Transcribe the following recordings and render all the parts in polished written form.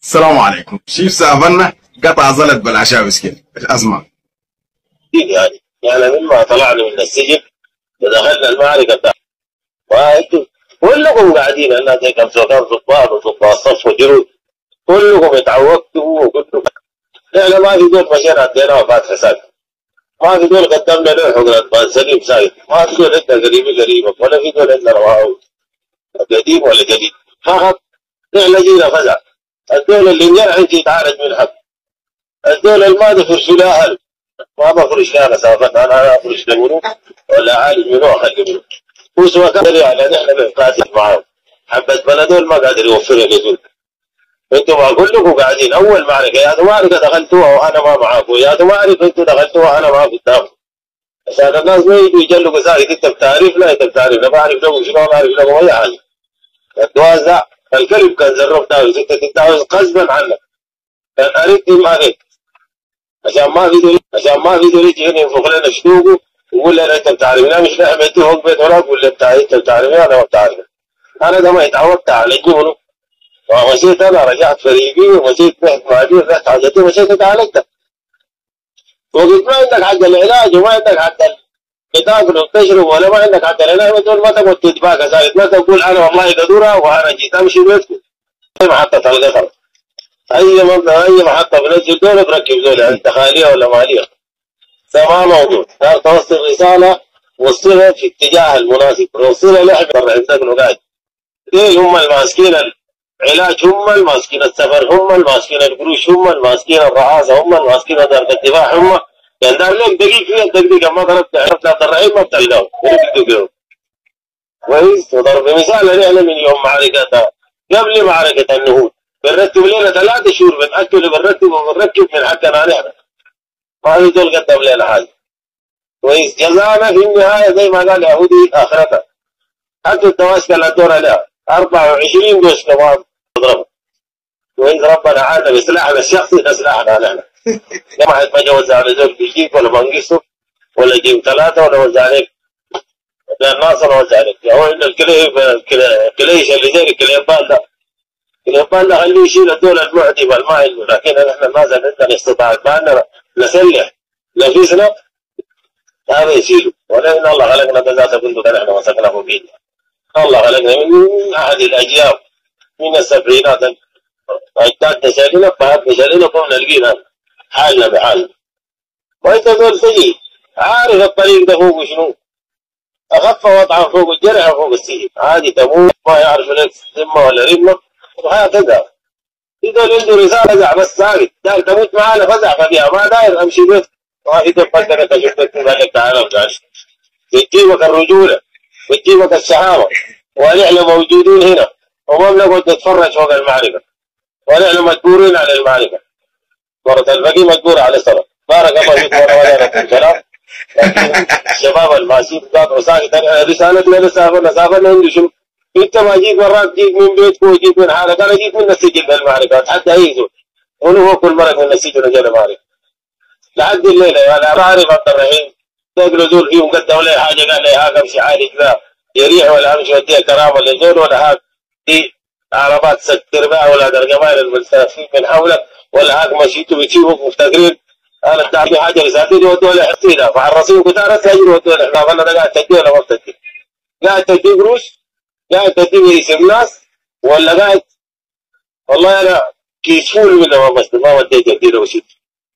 السلام عليكم. شيف سافرنا قطع زلط بالعشاء كده. ايش اسمع؟ يعني مما طلعنا من السجن ودخلنا المعركه بتاعت وانتم كلكم قاعدين الناس هيك كان ضباط وضباط صف وجنود كلكم اتعودتوا وكلكم احنا ما في دول مشينا اديناه فاتحه ساكت، ما في دول قدمنا له حقنة سليم ساكت، ما في دول عندنا قريبك ولا في دول عندنا رواوي قديم ولا جديد، فقط احنا جينا فزع. الدول اللي نجرح يجي يتعالج من حق، الدول اللي ما دفرش لها هل ما بفرش لها مسافة، انا افرش لمنو ولا اعالج منو اخلي منو هو سواء كان يعني احنا بنقاتل معاهم حبة بلدول ما قادر يوفرها لزول. انتم ما كلكم قاعدين اول معركة يا معركة دخلتوها وانا ما معاكم، يا معركة انتم دخلتوها وانا ما قدامكم، عشان الناس ما يجوا يجلقوا ساكت انت بتعرف لا انت بتعرف لا بعرف لكم شنو ما بعرف لكم اي حاجة. التوازع الكلب كان زرف داوز انت تتداوز غصبا عنك، كان اريد ما عليك عشان ما في دول يجي هنا ينفخ لنا شتوقه ويقول لنا انت بتعرف لا مش نحن اديه فوق بيت وراك ولا بتاع انت بتعرف انا ما بتعرف. انا ده ما اتعودت على الجنون ومشيت انا رجعت فريقي ومشيت رحت معدي رحت حاجتي ومشيت اتعالجت. وقلت ما عندك حق العلاج وما عندك حق تاكل وتشرب ولا ما عندك حق العلاج دول ما تقعد تتباكى ساكت، ما تقول انا والله قدوره وانا جيت امشي بيتكم زي محطة القطر اي مبنى اي محطة بنزل دول بركب دول انت خالية ولا مالية ده ما موضوع. صار توصل رسالة وصلها في اتجاه المناسب، وصلها لحق عندك قاعد ليه هم الماسكين العلاج هم الماسكين السفر هم الماسكين القروش هم الماسكين الرعاسة هم الماسكين ضرب الدفاع هم يعني دار لك دقيق فيها الدقيقة ما ضربت عرفت عبد الرحيم ما بتلقاه كويس. وضرب مثال نحن من يوم معركة قبل معركة النهوض بنرتب لنا 3 شهور بنأكل وبنرتب وبنركب من حقنا نحن ما في دول قدم لنا حاجة كويس. جزانا في النهاية زي ما قال يهودي آخرتها حتى التواسك اللي ادونا لها 24 دوش كمان تضربه كويس. ربنا عاد بسلاحنا الشخصي ده سلاحنا نحن ما حد ما جوز على زول بيجيب ولا بنقصه ولا يجيب 3 ولا وزع عليك الناصر وزع عليك هو عند الكليش اللي زي الكليبان ده الكليبان ده خليه يشيل الدولة المعتبة ما عنده، لكن نحن الناس اللي عندنا استطاعت ما عندنا نسلح نفسنا هذا يشيله. ولكن الله خلقنا بذات بندق نحن مسكناه بيدنا، الله خلقنا من أحد الأجيال من السبعينات أجدادنا شايلنا فهد شايلنا قمنا لقينا حالنا بحالنا. وأنت دول تجي عارف الطريق ده فوق شنو أخف وضعا فوق الجرح وفوق السجن عادي تموت ما يعرف لك ذمة ولا رمة وهكذا. دول عنده رسالة فزع بس ساكت داير تموت معانا فزع فبيها ما داير أمشي بيتك ما في دول قدرت أشوفك قال لك تعالى وتعالى بتجيبك الرجولة بتجيبك الشهامة ونحن موجودين هنا وما بنقعد نتفرج فوق المعركة ونحن مجبورين على المعركة. مرة البقي مجبور على الصلاة بارك الله فيك ولا لكم كلام. لكن الشباب الماشيين قاطعوا ساكت رسالتنا لسافرنا عندي شنو انت ما جيت مرات جيت من بيتك وجيت من حالك انا جيت من السجن للمعركة حتى اي زول ونو هو كل مرة من السجن وجا المعركة لحد الليلة انا بعرف عبد الرحيم تقول زول فيهم قدموا لي حاجة قال لي هاك امشي عالي كذا يريح ولا امشي وديها كرامة للزول ولا هاك دي عربات سكر بقى ولا القبائل المستضعفين من حولك ولا هاك مشيتوا بتشوفوا مفتقرين انا بتاعتي حاجه رسالتي ودوا لي حسينها فحرصين كتار تاجر ودوا لي احنا انا قاعد تدي ولا ما بتدي قاعد تدي قروش قاعد تدي اسم ناس ولا قاعد والله انا كيس فول منه ما وديت ادي له شيء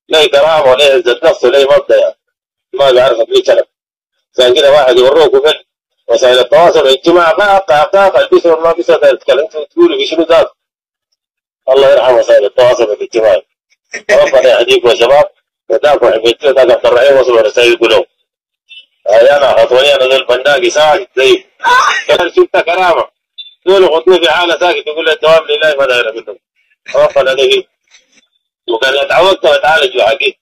لا كرامه ولا عزه نفس ولا مبدا يعني ما بيعرفك ليه كلام. عشان كده واحد يوروك وفل وسائل التواصل الاجتماعي قاق البسوا ما بيسوا تكلمتوا تقولوا في شنو ذات الله يرحم وسائل التواصل الاجتماعي ربنا يهديكم يا شباب وتاكل حبيبتي وتاكل عبد الرحيم وصلوا رسائل يقولوا انا خطوني انا ذو البنداقي ساكت زي شفت كرامه دول خطني في حاله ساكت يقول لي الدوام لله ما داير منهم ربنا ده وكان اتعودت واتعالج حقيقي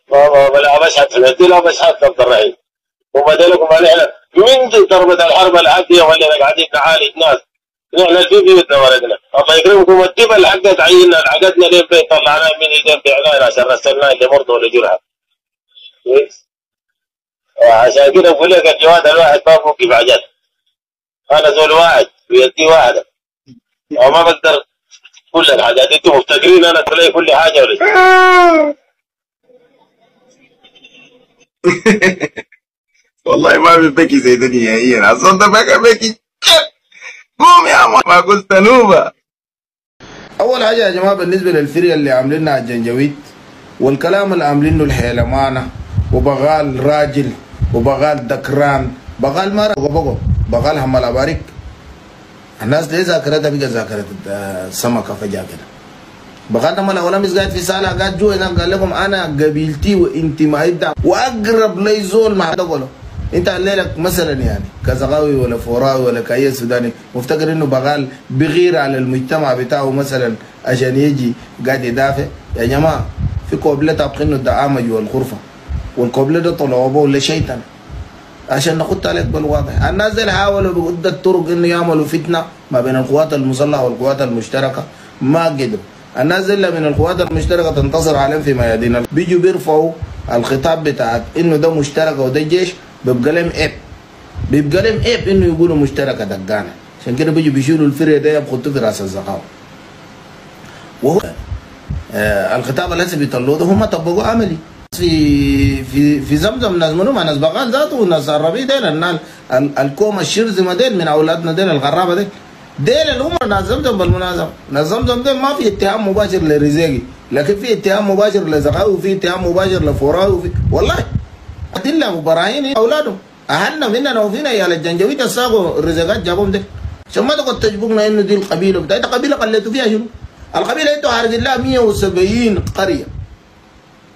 ولا بشحت في الهدي لا بشحت عبد الرحيم وبدلكم علينا من ضربة الحرب العادية ولا قاعدين نعالج ناس نحن في بيوتنا ولدنا الله يكرمكم الدبل الحق تعيننا عقدنا لين بيت طلعناه من ايدين بعناية عشان رسلناه اللي مرضى ولا جرحى كويس. عشان كده بقول لك الجواد الواحد ما فوق بعجل انا زول واحد بيدي واحدة وما بقدر كل الحاجات انتم مفتكرين انا تلاقي كل حاجه ولا والله ما في بكي زي ده نهائيا. اصلا ده بقى بكي قوم يا ما قلت نوبه. اول حاجه يا جماعه بالنسبه للفريه اللي عاملينها الجنجويد والكلام اللي عاملينه الحيلمانه وبغال راجل وبغال دكران بغال مره بغال حمال ابارك. الناس دي ذاكرتها بقى ذاكره السمكه فجاه كده. بغال حمال ولا مش قاعد في ساله قاعد جوا هناك قال لكم انا قبيلتي وانت ما يبدا واقرب لي زول ما حدا قوله. انت الليلك مثلا يعني كزغاوي ولا فوراوي ولا كاي سوداني مفتكر انه بغال بغير على المجتمع بتاعه مثلا عشان يجي قاعد يدافع. يا جماعه في قبله تبقينه الدعامج والغرفه والقبله ده طلعوا به ولا شيطان عشان نخط عليك بالواضح. الناس اللي حاولوا بعدة طرق انه يعملوا فتنه ما بين القوات المسلحه والقوات المشتركه ما قدروا. الناس اللي من القوات المشتركه تنتصر عليهم في ميادين بيجوا بيرفعوا الخطاب بتاعت انه ده مشتركه وده جيش بيبقى لهم عيب. بيبقى لهم عيب انه يقولوا مشتركه دقانه. عشان كده بيجوا بيشيلوا الفريه ده يبخطوا في راس الزقاوه. وهو الخطاب الذي بيطلعوه ده هم طبقوا عملي. في زمزم ناس منهم ناس بغال ذاته وناس الربيع ديل الناس الكوم الشرذمه ديل من اولادنا ديل الغرابه ديل اللي هم ناس زمزم. بالمناسبه ناس زمزم ديل ما في اتهام مباشر لرزاقي لكن في اتهام مباشر لزغاوي وفي اتهام مباشر لفوراوي وفي والله ادله وبراهين اولادهم اهلنا مننا وفينا يا الجنجويد الساقوا الرزاقات جابهم ديل عشان ما تقعد تجبرنا انه دي القبيله بتاعتها. قبيله قلتوا فيها شنو؟ القبيله انتوا عارف الله 170 قريه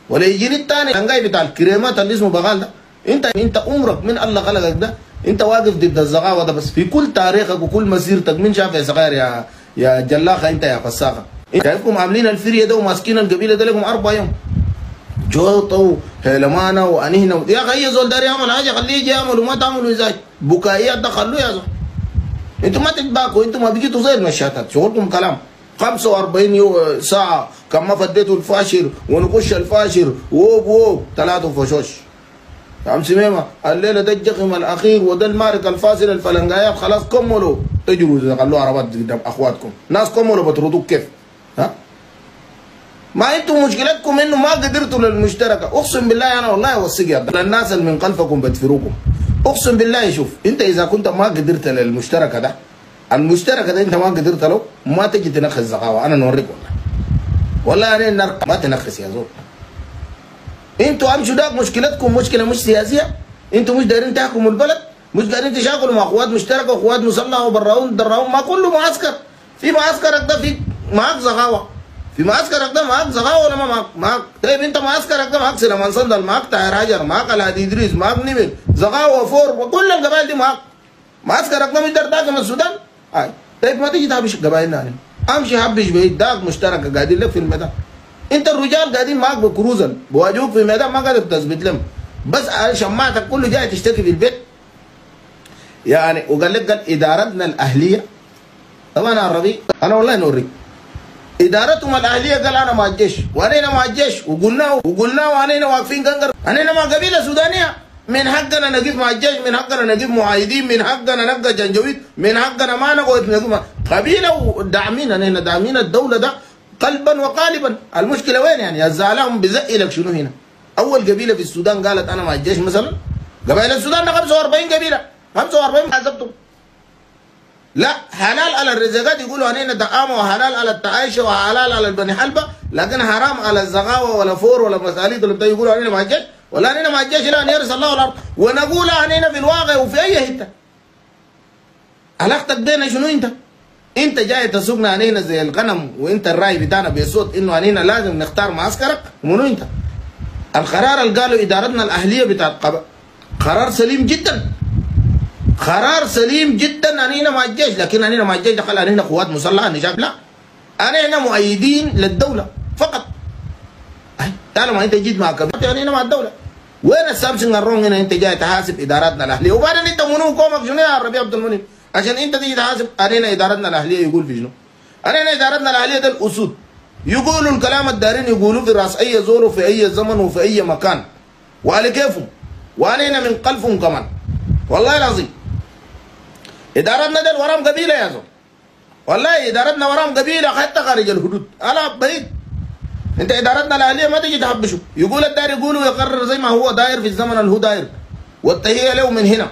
ولا يجيني الثاني الانقاي بتاع الكريمات اللي اسمه بغال ده. انت عمرك من الله خلقك ده انت واقف ضد الزغاوه ده بس. في كل تاريخك وكل مسيرتك من شاف يا صغير يا جلاخه انت يا فساخه. كيفكم عاملين الفريه ده وماسكين القبيله ده لكم 4 يوم جوطوا هيلمانه وانهنا. يا اخي اي زول داري يعمل حاجه خليه يجي يعمل وما تعملوا ازاي بكائيات ده خلوه يا زول. انتم ما تتباكوا انتم ما بقيتوا زي المشاتات شغلكم كلام. 45 ساعة كم ما فديتوا الفاشر ونخش الفاشر ووب 3 فشوش. يا عم سميمة الليلة ده الجخم الأخير وده المارك الفاصل الفلنقايات خلاص كملوا اجروا خلوا عربات قدام أخواتكم. ناس كملوا بتردوك كيف؟ ها؟ ما انتم مشكلتكم انه ما قدرتوا للمشتركة. اقسم بالله انا والله اوصيك يا الناس اللي من خلفكم بتفروكم. اقسم بالله شوف انت اذا كنت ما قدرت للمشتركة ده المشتركه ده انت ما قدرت له ما تجي تنخس الزقاوه. انا نوريك والله انا ما تنخس يا زول. انتوا امشوا داك مشكلتكم مشكله مش سياسيه. انتوا مش دايرين تحكموا البلد مش دايرين تشاكلوا مع قوات مشتركه وقوات مسلحه وبراون دراون ما كله معسكر. في معسكرك ده في معاك زقاوه في معسكرك ده معاك زقاوه ولا ما معاك. طيب انت معسكرك ده معاك سليمان صندل معاك طاهر حجر معاك الهادي ادريس معاك نمل زقاوه وفور وكل القبائل دي معاك. معسكرك ده مش داير تحكم السودان. طيب ما تيجي تهبش قبائلنا يعني. امشي هبش بعيد داك مشتركه قاعدين لك في الميدان. انت الرجال قاعدين معاك بكروزل بواجهوك في الميدان ما قادر تثبت لهم بس شماعتك كله جاي تشتكي في البيت يعني. وقال لك قال ادارتنا الاهليه طبعا عربي انا والله نوريك ادارتهم الاهليه قال انا مع الجيش وانا مع الجيش وقلنا وانا واقفين قنقر انا مع قبيله سودانيه. من حقنا نقف مع الجيش من حقنا نقف معايدين من حقنا نبقى جنجويد من حقنا ما نقعد نقف قبيله وداعمين انا داعمين الدوله ده قلبا وقالبا. المشكله وين يعني؟ الزعلان بزقي لك شنو هنا؟ اول قبيله في السودان قالت انا مع الجيش مثلا قبائل السودان ده 45 قبيله 45 حسبتم. لا حلال على الرزقات يقولوا هنا دعامه وحلال على التعايشه وحلال على البني حلبه لكن حرام على الزغاوه ولا فور ولا مساليد ولا بتاع يقولوا هنا مع الجيش ولا هنا مع الجيش لا نيرس الله الارض ونقول هنا في الواقع وفي اي حته. علاقتك بينا شنو انت جاي تسوقنا هنا زي الغنم وانت الراي بتاعنا بصوت انه هنا لازم نختار معسكرك ومنو انت؟ القرار اللي قالوا ادارتنا الاهليه بتاعت قرار سليم جدا. قرار سليم جدا هنا مع الجيش لكن هنا مع الجيش دخل هنا قوات مسلحه نشاف لا هنا مؤيدين للدوله فقط. طالما انت جيت مع كبيرة هنا مع الدوله وين السامسونج الرون هنا انت جاي تحاسب اداراتنا الاهليه وبعدين انت منو قومك شنو يا ربيع عبد المنعم عشان انت تيجي تحاسب علينا ادارتنا الاهليه يقول في شنو؟ علينا ادارتنا الاهليه ده الاسود يقولوا الكلام الدارين يقولوا في راس اي زول وفي اي زمن وفي اي مكان وعلى كيفهم وعلينا من قلبهم كمان والله العظيم. ادارتنا ده الورام قبيله يا زول والله ادارتنا وراهم قبيله حتى خارج الحدود انا بعيد. انت ادارتنا الاهليه ما تجي تحبشه، يقول الداير يقول ويقرر زي ما هو داير في الزمن اللي هو داير، والتهيئه له من هنا.